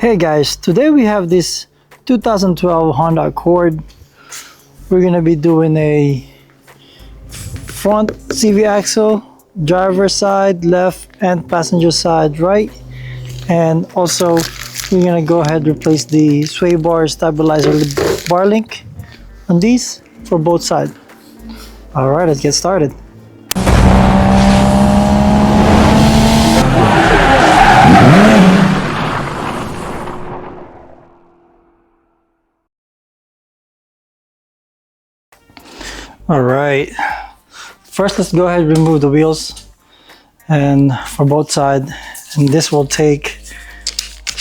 Hey guys, today we have this 2012 Honda Accord. We're gonna be doing a front CV axle, driver side left and passenger side right, and also we're gonna go ahead and replace the sway bar stabilizer bar link on these for both sides. All right, let's get started. All right, first let's go ahead and remove the wheels and for both sides, and this will take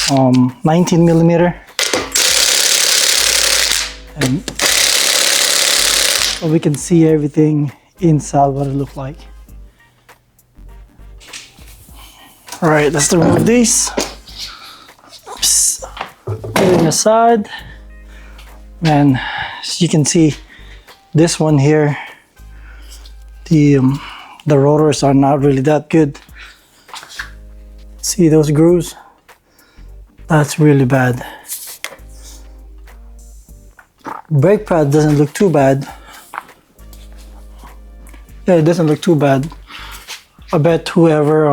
19 millimeter, and so we can see everything inside what it looks like. All right, let's remove these. Oops. Put it aside, and as you can see, this one here, the rotors are not really that good. See those grooves? That's really bad. Brake pad doesn't look too bad. Yeah, it doesn't look too bad. I bet whoever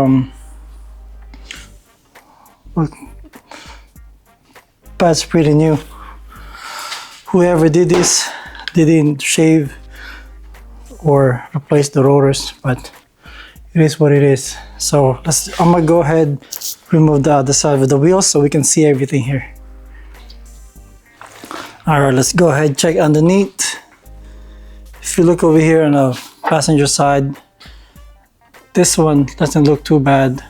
pad's pretty new. Whoever did this, they didn't shave or replace the rotors, but it is what it is. So I'm gonna go ahead, remove the other side of the wheels so we can see everything here. All right, let's go ahead, check underneath. If you look over here on the passenger side, this one doesn't look too bad.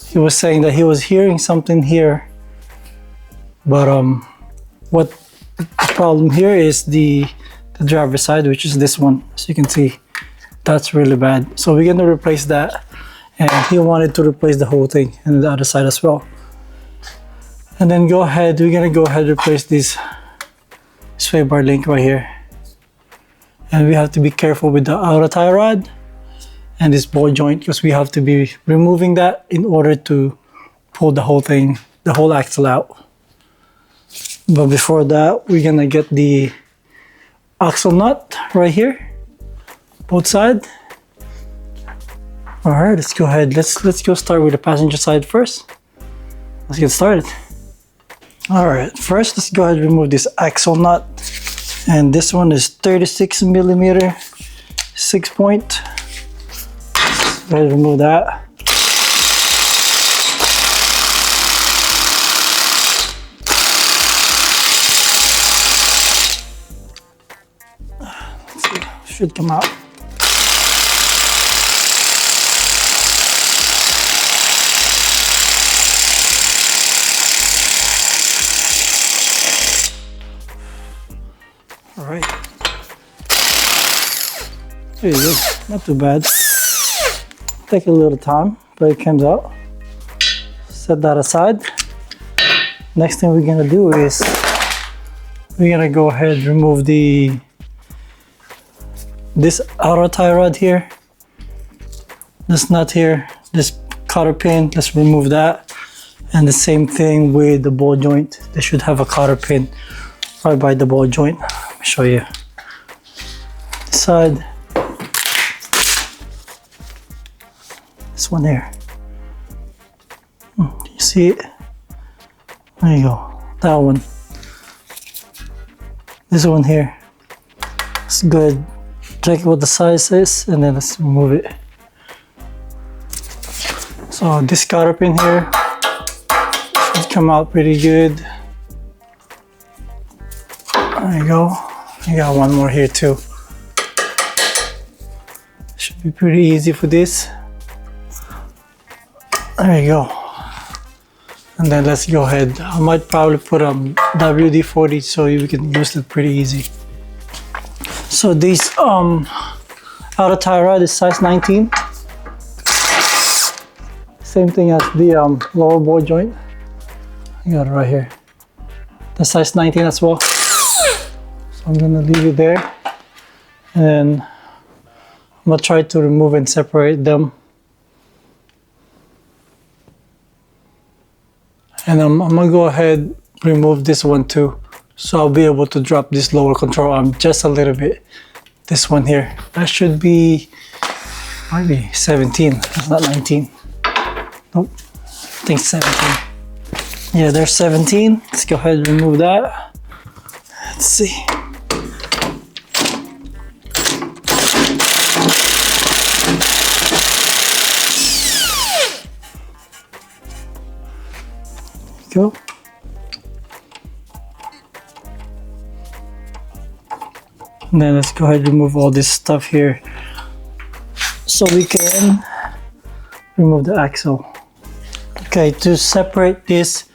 He was saying that he was hearing something here, but what the problem here is the driver's side, which is this one. As you can see, that's really bad. So we're gonna replace that, and he wanted to replace the whole thing and the other side as well. And then we're gonna go ahead and replace this sway bar link right here. And we have to be careful with the outer tie rod and this ball joint, because we have to be removing that in order to pull the whole thing, the whole axle out. But before that, we're gonna get the axle nut right here, both sides. All right, let's go ahead. Let's go start with the passenger side first. Let's get started. All right, first let's go ahead and remove this axle nut, and this one is 36 millimeter, 6-point. Go ahead and remove that. Should come out. All right. There you go. Not too bad. Take a little time, but it comes out. Set that aside. Next thing we're gonna do is we're gonna go ahead and remove this outer tie rod here, this nut here, this cotter pin, let's remove that. And the same thing with the ball joint. They should have a cotter pin right by the ball joint. Let me show you. This side. This one here. Do you see it? There you go. That one. This one here. It's good. Check what the size is, and then let's remove it. So this cotter pin here should come out pretty good. There you go. I got one more here too. Should be pretty easy for this. There you go. And then let's go ahead. I might probably put a WD-40 so you can use it pretty easy. So this outer tie rod is size 19. Same thing as the lower ball joint. I got it right here. The size 19 as well. So I'm gonna leave it there, and then I'm gonna try to remove and separate them. And I'm gonna go ahead remove this one too. So I'll be able to drop this lower control arm just a little bit. This one here, that should be maybe 17, that's not 19. Nope, I think 17. Yeah, there's 17. Let's go ahead and remove that. Let's see. Go. And then let's go ahead and remove all this stuff here so we can remove the axle. Okay, to separate this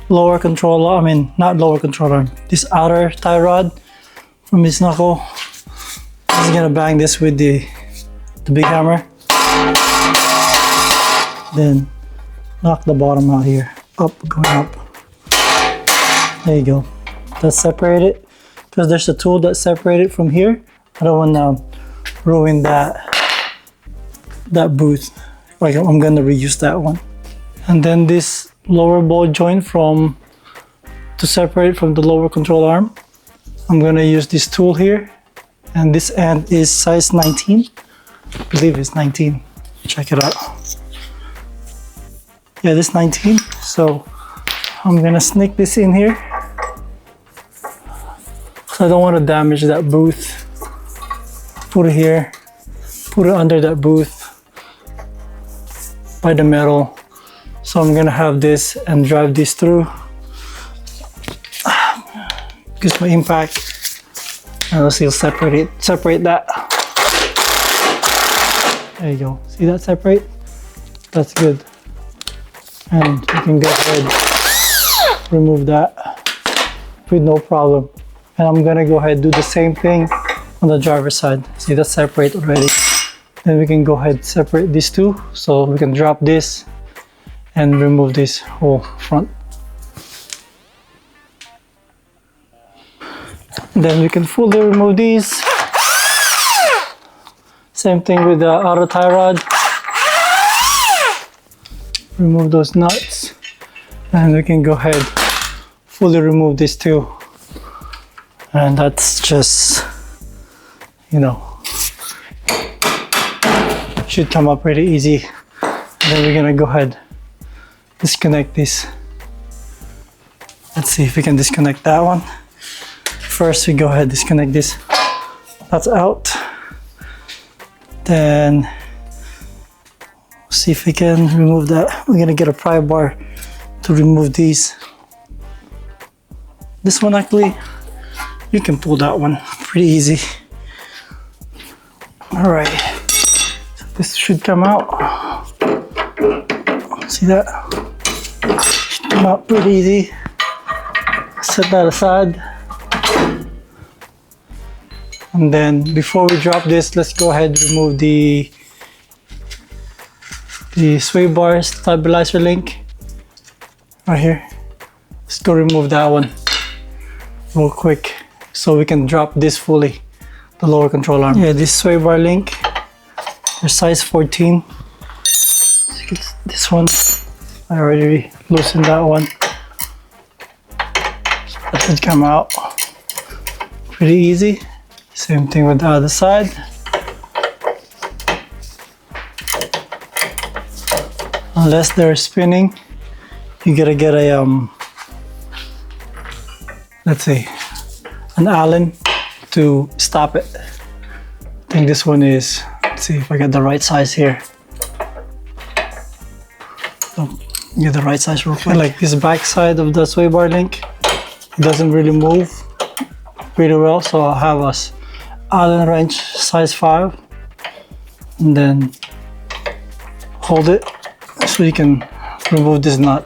lower controller, I mean not lower controller, this outer tie rod from this knuckle, I'm just gonna bang this with the big hammer. Then knock the bottom out here, up, going up. There you go. That's separated. Because there's a tool that's separated from here. I don't want to ruin that booth. Like, I'm gonna reuse that one. And then this lower ball joint to separate from the lower control arm, I'm gonna use this tool here. And this end is size 19. I believe it's 19. Check it out. Yeah, this 19. So I'm gonna sneak this in here. I don't want to damage that booth. Put it here, put it under that booth by the metal. So I'm gonna have this and drive this through. Gives my impact. And let's see, separate that. There you go. See that separate? That's good. And you can go ahead, remove that with no problem. And I'm gonna go ahead and do the same thing on the driver's side. See, that's separate already. Then we can go ahead and separate these two. So we can drop this and remove this whole front. Then we can fully remove these. Same thing with the outer tie rod. Remove those nuts. And we can go ahead fully remove this too. And that's just, you know, should come up pretty easy. And then we're gonna go ahead, disconnect this. Let's see if we can disconnect that one. First, we go ahead, disconnect this. That's out. Then, see if we can remove that. We're gonna get a pry bar to remove these. This one actually, you can pull that one pretty easy. All right, so this should come out. See that? Should come out pretty easy. Set that aside. And then before we drop this, let's go ahead and remove the sway bar stabilizer link right here. Let's go remove that one real quick, so we can drop this fully, the lower control arm. Yeah, this sway bar link, they're size 14. This one, I already loosened that one. So that should come out pretty easy. Same thing with the other side. Unless they're spinning, you gotta get a, let's see, an Allen to stop it. I think this one is, let's see if I get the right size here. So, get the right size real quick. Like this back side of the sway bar link, it doesn't really move pretty well, so I'll have a Allen wrench size 5 and then hold it so you can remove this nut.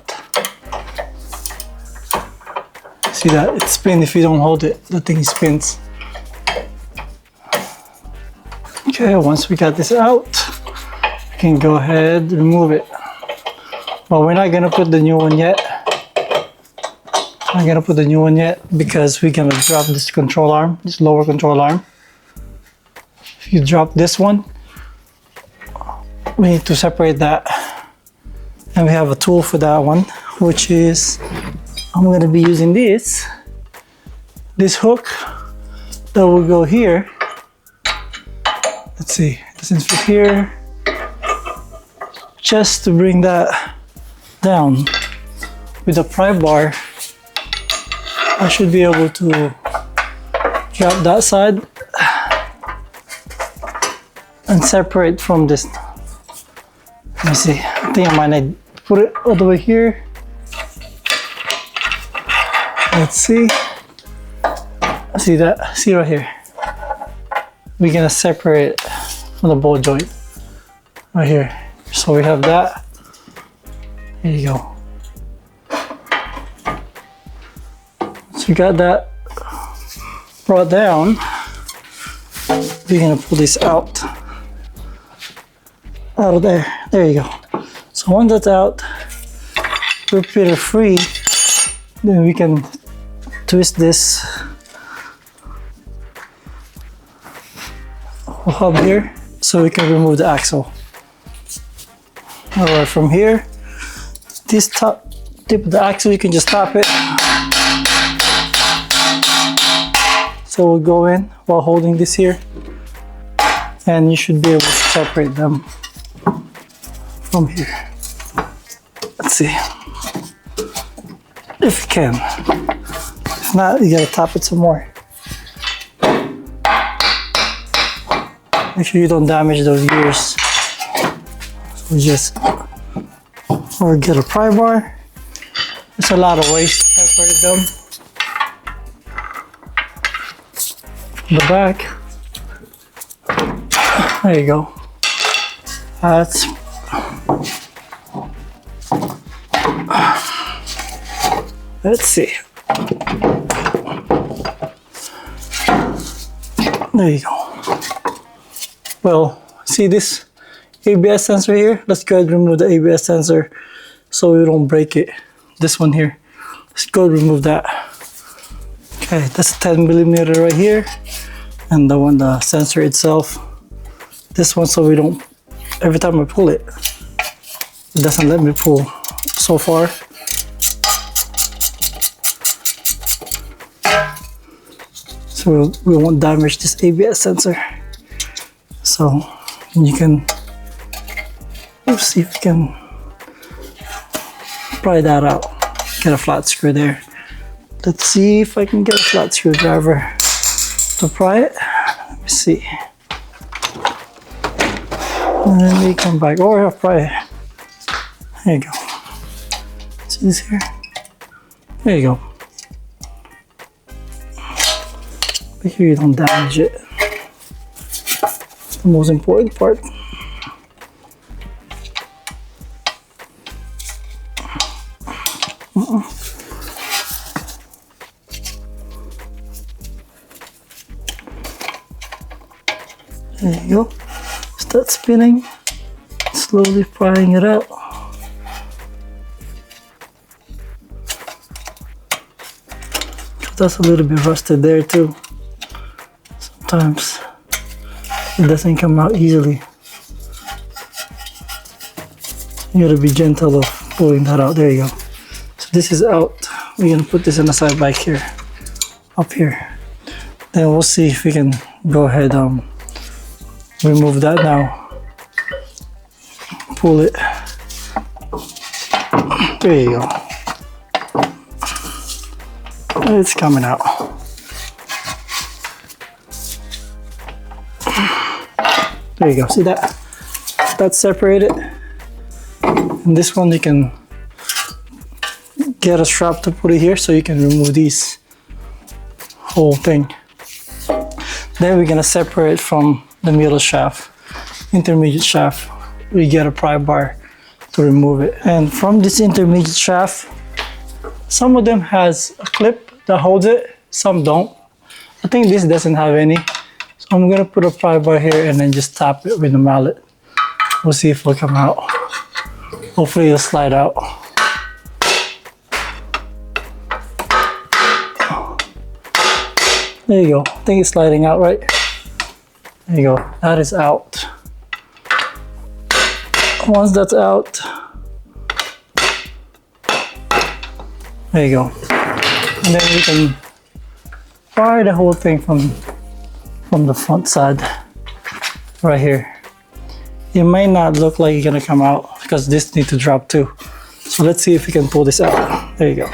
See that? It spins if you don't hold it. The thing spins. Okay, once we got this out, we can go ahead and remove it. But we're not gonna put the new one yet. Not gonna put the new one yet because we're gonna drop this control arm, this lower control arm. If you drop this one, we need to separate that. And we have a tool for that one. which is I'm gonna be using this hook that will go here. Let's see, it doesn't fit here. Just to bring that down with a pry bar, I should be able to drop that side and separate from this. Let me see, I think I might need to put it all the way here. Let's see. See that? See right here. We're gonna separate from the ball joint right here. So we have that. There you go. So we got that brought down. We're gonna pull this out of there. There you go. So once that's out, we're pretty free. Then we can twist this hub here so we can remove the axle. Alright, from here, this top tip of the axle, you can just stop it. So we'll go in while holding this here, and you should be able to separate them from here. Let's see if you can. If not, you gotta tap it some more. Make sure you don't damage those gears. So just, or get a pry bar. There's a lot of ways to separate them. From the back. There you go. That's let's see. There you go. Well, see this ABS sensor here? Let's go ahead and remove the ABS sensor so we don't break it. This one here. Let's go remove that. Okay, that's a 10mm right here. And the one, the sensor itself. This one, so we don't, every time I pull it, it doesn't let me pull so far. So we won't damage this ABS sensor. So you can, let's see if you can pry that out. Get a flat screw there. Let's see if I can get a flat screwdriver to pry it. Let me see. And then we come back, or I'll pry it. There you go. See this here? There you go. Make sure you don't damage it. That's the most important part. There you go. Start spinning, slowly prying it out. That's a little bit rusted there too. Sometimes it doesn't come out easily. You gotta be gentle of pulling that out. There you go. So this is out. We're gonna put this in the side back here, up here. Then we'll see if we can go ahead remove that now. Pull it. There you go. It's coming out. There you go. See that? That's separated. And this one you can get a strap to put it here so you can remove these whole thing. Then we're gonna separate from the middle shaft, intermediate shaft. We get a pry bar to remove it. And from this intermediate shaft, some of them has a clip that holds it, some don't. I think this doesn't have any. So I'm gonna put a pry bar here and then just tap it with a mallet. We'll see if it'll come out. Hopefully it'll slide out. There you go. I think it's sliding out, right? There you go. That is out. Once that's out, There you go. And then we can fire the whole thing from the front side right here. It might not look like it's gonna come out because this needs to drop too. So let's see if we can pull this out. There you go.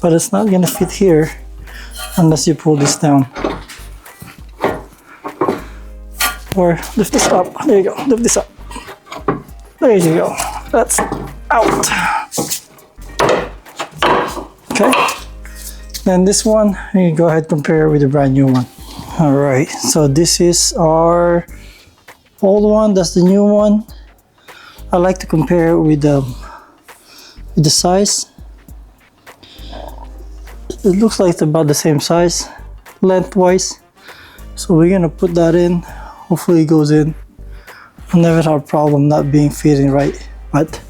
But it's not gonna fit here unless you pull this down. Or lift this up. There you go. Lift this up. There you go. That's out. Okay. Then this one, you go ahead and compare with the brand new one. All right. So this is our old one. That's the new one. I like to compare it with the size. It looks like it's about the same size, lengthwise. So we're gonna put that in. Hopefully it goes in. I never had a problem not being fitting right, but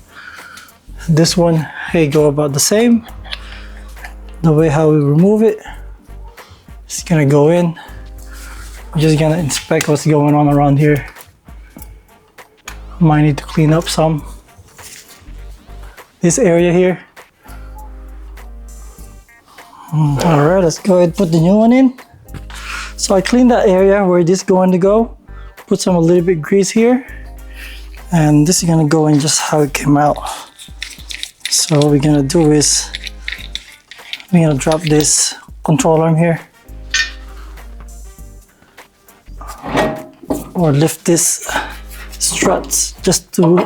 this one, hey, go about the same. The way how we remove it, it's gonna go in. I'm just gonna inspect what's going on around here. Might need to clean up some. This area here. All right, let's go ahead and put the new one in. So I cleaned that area where this is going to go. Put a little bit grease here, and this is gonna go in just how it came out. So what we're gonna do is we're gonna drop this control arm here, or lift this struts just to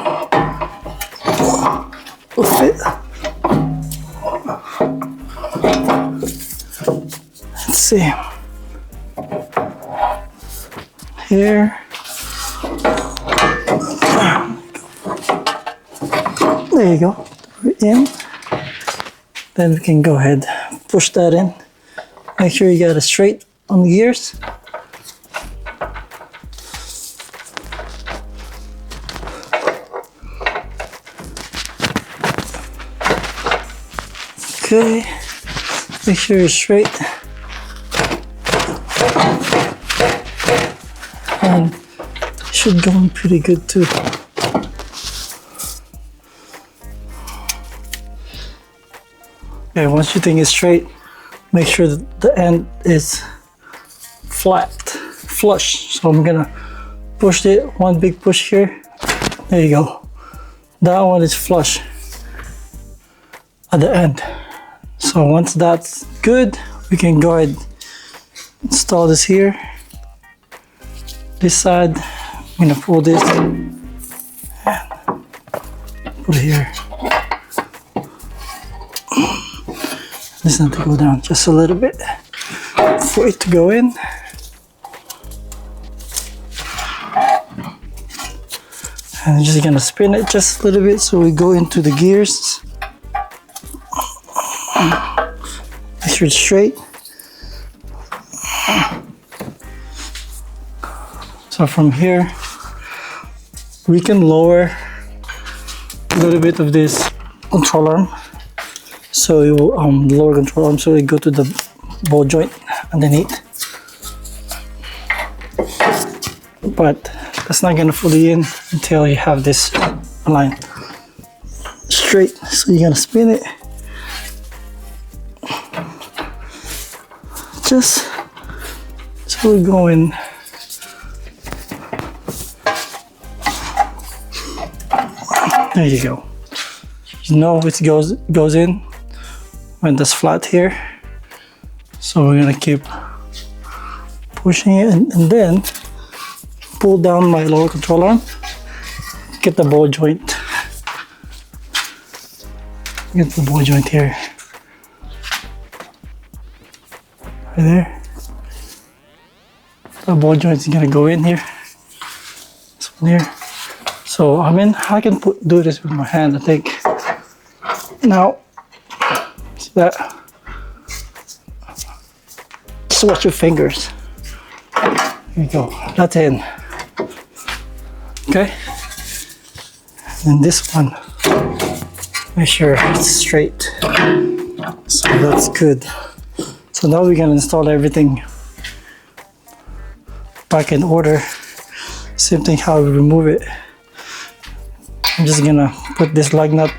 fit. Let's see here. There you go. We're in. Then we can go ahead, push that in. Make sure you got it straight on the gears. Okay. Make sure you're straight. And it should go in pretty good too. Okay, once you think it's straight, make sure that the end is flat, flush. So I'm gonna push it, one big push here. There you go. That one is flush at the end. So once that's good, we can go ahead and install this here. This side, I'm gonna pull this and put it here. This needs to go down just a little bit for it to go in. And I'm just gonna spin it just a little bit so we go into the gears. Make sure it's straight. So from here, we can lower a little bit of this control arm. So it will lower control arm so it go to the ball joint underneath. But that's not gonna fully in until you have this line straight. So you're gonna spin it. Just so we're going. There you go. You know it goes in when that's flat here. So we're gonna keep pushing it and then pull down my lower control arm. Get the ball joint. Get the ball joint here. Right there. The ball joint is gonna go in here. This one here. So I mean, I can do this with my hand, I think. Now, see that? Just watch your fingers. Here you go. That's in. Okay. And this one, make sure it's straight. So that's good. So now we can install everything back in order. Same thing how we remove it. I'm just gonna put this lug nut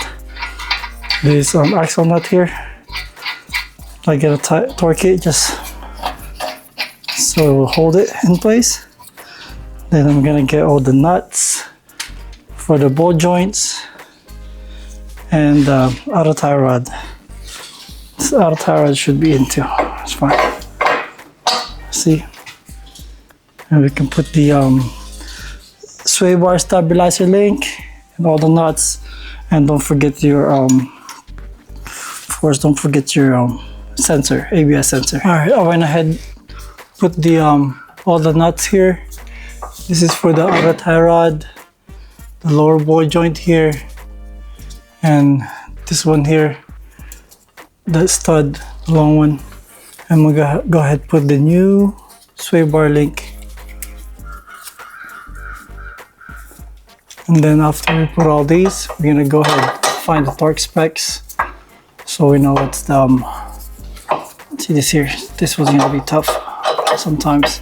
this axle nut here. I gotta torque it just so it will hold it in place. Then I'm gonna get all the nuts for the ball joints and auto tie rod. This auto tie rod should be in too. It's fine. See, and we can put the sway bar stabilizer link and all the nuts. And don't forget your of course, don't forget your sensor, ABS sensor. All right, I went ahead, put the all the nuts here. This is for the auto tie rod, the lower ball joint here, and this one here, the stud, the long one. And we're gonna go ahead and put the new sway bar link. And then after we put all these, we're gonna go ahead and find the torque specs so we know what's the see this here. This was gonna be tough sometimes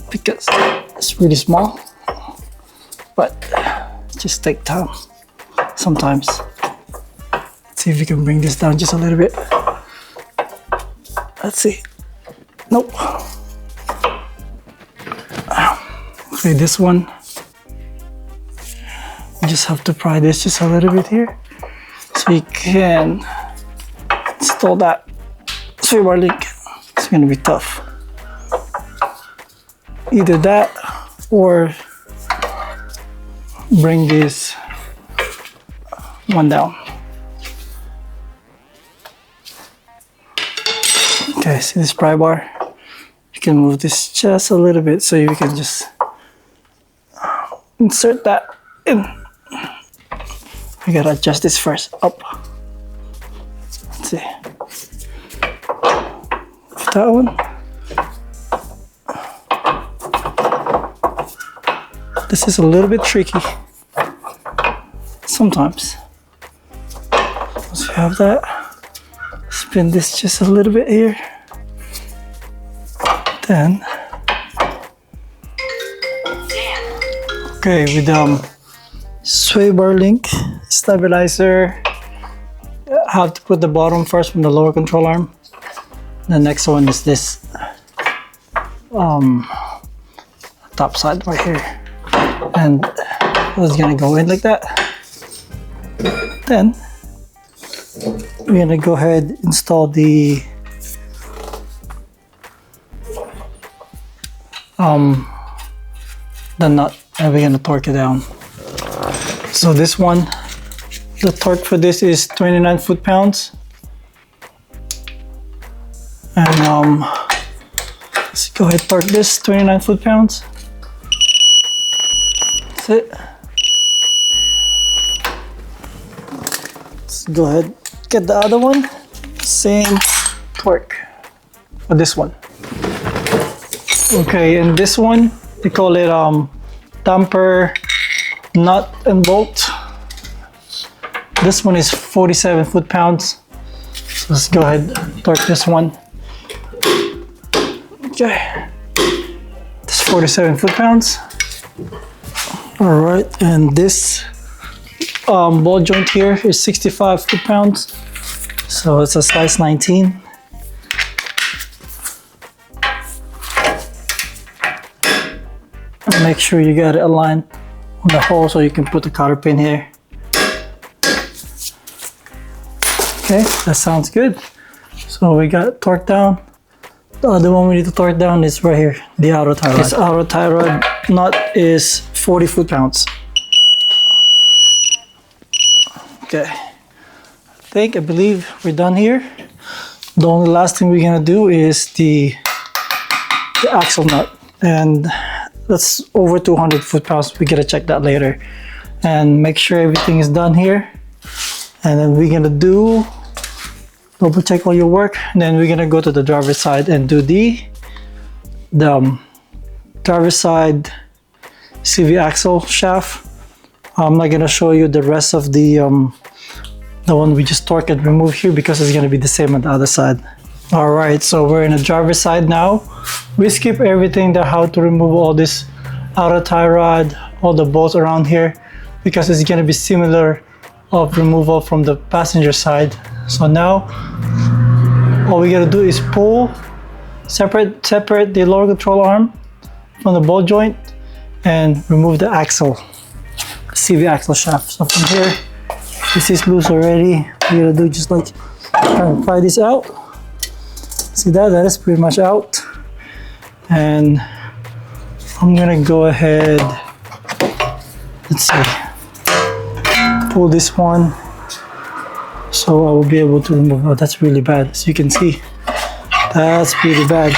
because it's really small, but just take time sometimes. Let's see if we can bring this down just a little bit. Let's see. Nope. Okay, this one, you just have to pry this just a little bit here so you can install that sway bar link. It's gonna be tough. Either that or bring this one down. Okay, see this pry bar? You can move this just a little bit so you can just insert that in. We gotta adjust this first, up. Let's see. That one. This is a little bit tricky sometimes. Once you have that, spin this just a little bit here. Then, okay, with sway bar link stabilizer, I have to put the bottom first from the lower control arm. The next one is this top side right here, and it's gonna go in like that. Then we're gonna go ahead and install the nut, and we're gonna torque it down. So this one, the torque for this is 29 foot-pounds. And let's go ahead and torque this 29 foot-pounds. That's it. Let's go ahead, get the other one. Same torque for this one. Okay, and this one, they call it damper nut and bolt. This one is 47 foot-pounds. So let's go ahead and torque this one. Okay, this 47 foot-pounds. All right, and this ball joint here is 65 foot-pounds. So it's a size 19. And make sure you got it aligned on the hole so you can put the cotter pin here. Okay, that sounds good. So we got it torqued down. The other one we need to torque down is right here, the auto tie rod. This auto tie rod nut is 40 foot-pounds. Okay, I believe we're done here. The only last thing we're gonna do is the axle nut, and that's over 200 foot-pounds. We gotta check that later and make sure everything is done here. And then we're gonna double check all your work, and then we're gonna go to the driver's side and do the driver's side CV axle shaft. I'm not gonna show you the rest of the one we just torqued and removed here because it's gonna be the same on the other side. All right, so we're in the driver's side now. We skip everything, how to remove all this auto tie rod, all the bolts around here, because it's gonna be similar of removal from the passenger side. So now all we gotta do is pull, separate the lower control arm from the ball joint and remove the axle, CV axle shaft. So from here, this is loose already. We gotta do just like try to pry this out. See that? That is pretty much out. And I'm gonna go ahead, let's see, pull this one so I will be able to remove. Oh, that's really bad. As you can see, that's pretty bad.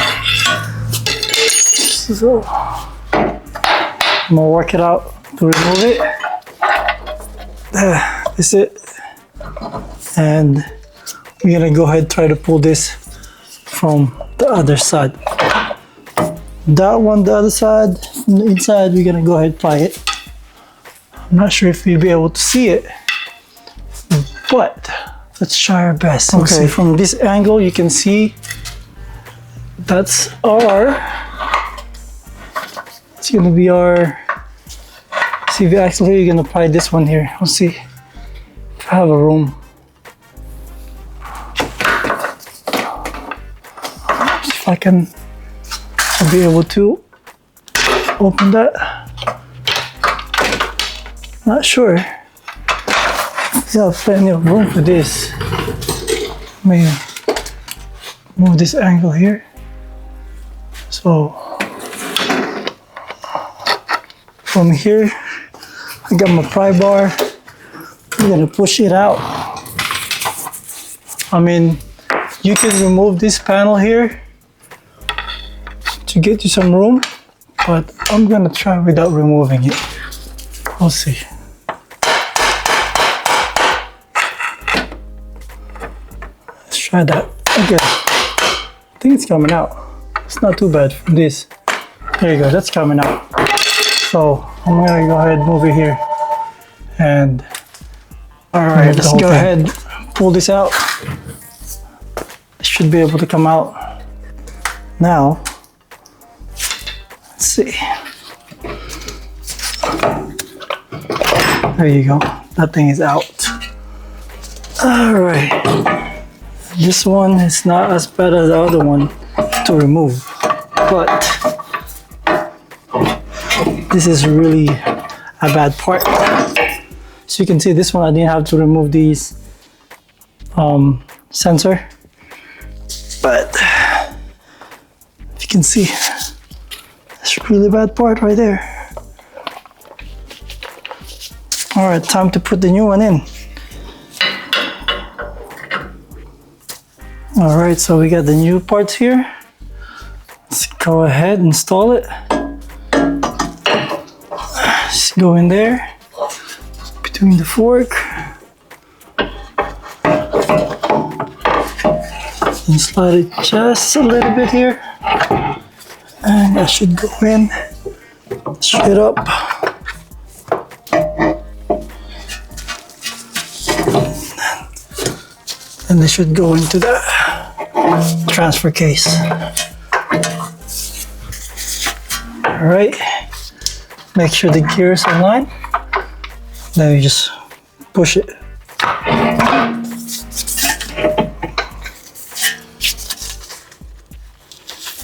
So I'm gonna work it out to remove it. This is it. And we're gonna go ahead and try to pull this from the other side. That one, the other side, from the inside, we're gonna go ahead and pry it. I'm not sure if we'll be able to see it, but let's try our best. Okay, from this angle, you can see that's it's gonna be our CV axle here. You're gonna pry this one here. Let's see if I have a room. See if I can be able to open that. Not sure. We have plenty of room for this. Maybe move this angle here. So from here, I got my pry bar. I'm gonna push it out. I mean, you can remove this panel here to get you some room, but I'm gonna try without removing it. We'll see. Let's try that. Okay, I think it's coming out. It's not too bad from this. There you go, that's coming out. So I'm gonna go ahead and move it here. And all right, let's go ahead, pull this out. It should be able to come out now. Let's see. There you go. That thing is out. All right. This one is not as bad as the other one to remove, but this is really a bad part. So you can see this one, I didn't have to remove these sensor, but if you can see, it's a really bad part right there. All right, time to put the new one in. All right, so we got the new parts here. Let's go ahead and install it. Just go in there, between the fork, and slide it just a little bit here. And that should go in straight up. And they should go into the transfer case. All right, make sure the gear is aligned. Then you just push it.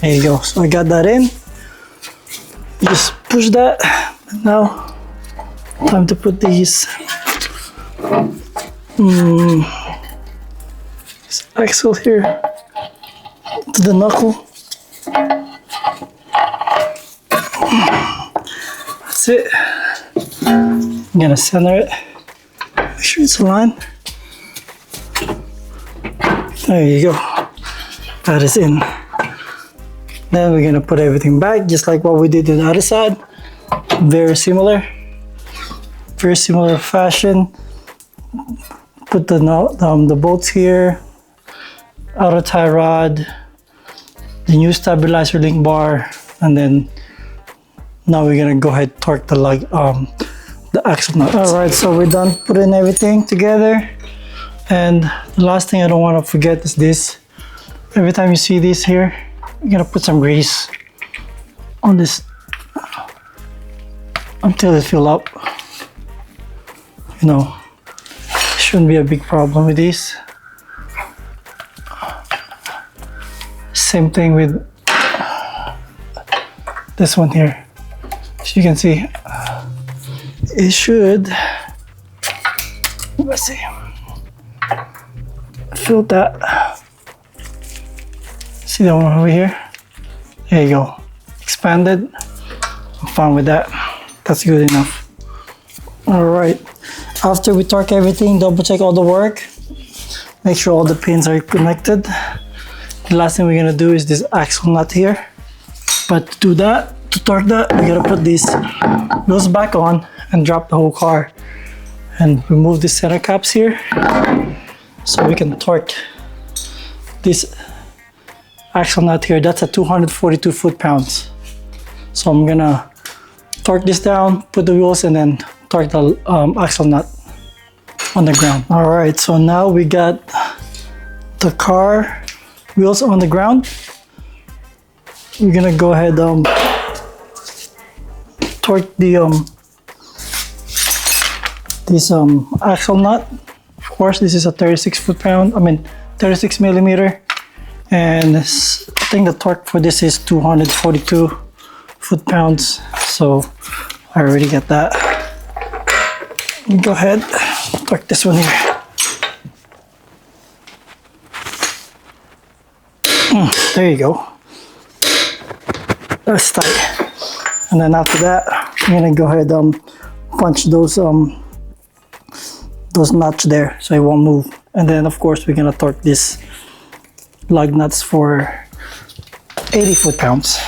There you go. So I got that in. You just push that. Now, time to put these this axle here to the knuckle. That's it. I'm gonna center it. Make sure it's aligned. There you go. That is in. Then we're gonna put everything back, just like what we did on the other side. Very similar fashion. Put the bolts here, outer tie rod, the new stabilizer link bar, and then now we're gonna go ahead and torque the axle nuts. All right, so we're done putting everything together. And the last thing I don't want to forget is this. Every time you see this here, you're gonna put some grease on this until it fills up. You know, Shouldn't be a big problem with these. Same thing with this one here. As you can see, it should, let's see, fill that. See that one over here? There you go. Expanded. I'm fine with that. That's good enough. All right. After we torque everything, double check all the work. Make sure all the pins are connected. The last thing we're gonna do is this axle nut here. But to do that, to torque that, we gotta put these wheels back on and drop the whole car. And remove the center caps here. So we can torque this axle nut here. That's at 242 foot-pounds. So I'm gonna torque this down, put the wheels, and then torque the axle nut on the ground. All right, so now we got the car wheels on the ground. We're gonna go ahead torque the this axle nut. Of course, this is a 36 foot-pound. I mean 36 millimeter, and I think the torque for this is 242 foot-pounds. So I already got that. Go ahead, torque this one here. There you go. That's tight. And then after that, I'm gonna go ahead punch those nuts there so it won't move. And then of course we're gonna torque this lug nuts for 80 foot-pounds.